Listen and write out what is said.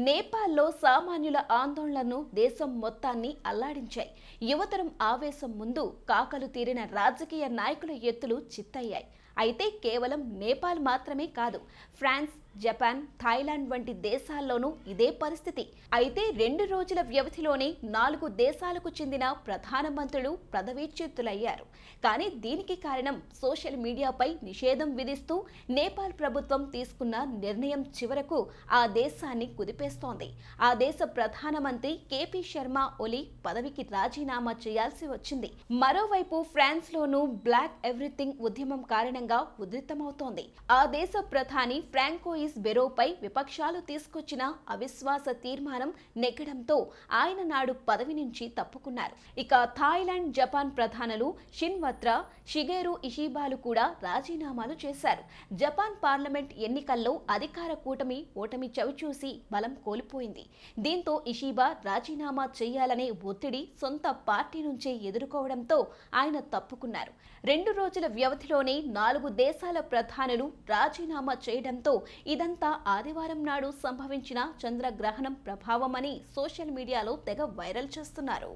నేపాల్లో సామాన్యుల ఆందోళనలను దేశం మొత్తాన్ని అల్లాడించాయి. యువతరం ఆవేశం ముందు కాకలు తీరిన రాజకీయ నాయకుల ఎత్తులు చిత్తయ్యాయి. అయితే కేవలం నేపాల్ మాత్రమే కాదు, ఫ్రాన్స్, జపాన్, థాయిలాండ్ వంటి దేశాల్లోనూ ఇదే పరిస్థితి. అయితే 2 రోజుల వ్యవధిలోనే 4 దేశాలకు చెందిన ప్రధానమంత్రులు పదవీచ్యుతులయ్యారు. కానీ దీనికి కారణం సోషల్ మీడియాపై నిషేధం విధిస్తూ నేపాల్ ప్రభుత్వం తీసుకున్న నిర్ణయం చివరకు ఆ దేశాన్ని కుదిపేస్తోంది. ఆ దేశ ప్రధానమంత్రి కేపీ శర్మ ఒలి పదవికి రాజీనామా చేయాల్సి వచ్చింది. మరోవైపు ఫ్రాన్స్లోనూ బ్లాక్ ఎవ్రీథింగ్ ఉద్యమం కారణంగా ఉధృతమవుతోంది. ఆ దేశ ప్రధాని ఫ్రాంకోయిస్ బెరోపై విపక్షాలు తీసుకొచ్చిన అవిశ్వాస తీర్మానం నెగ్గడంతో ఆయన నాడు పదవి నుంచి తప్పుకున్నారు. ఇక థాయిలాండ్, జపాన్ ప్రధానులు షిన్వత్రా, షిగేరు ఇషిబాలు కూడా రాజీనామాలు చేశారు. జపాన్ పార్లమెంట్ ఎన్నికల్లో అధికార కూటమి ఓటమి చవిచూసి బలం కోల్పోయింది. దీంతో ఇషిబా రాజీనామా చేయాలనే ఒత్తిడి సొంత పార్టీ నుంచే ఎదుర్కోవడంతో ఆయన తప్పుకున్నారు. 2 రోజుల వ్యవధిలోనే 4 దేశాల ప్రధానులు రాజీనామా చేయడంతో ఇదంతా ఆదివారం నాడు సంభవించిన చంద్రగ్రహణం ప్రభావమని సోషల్ మీడియాలో తెగ వైరల్ చేస్తున్నారు.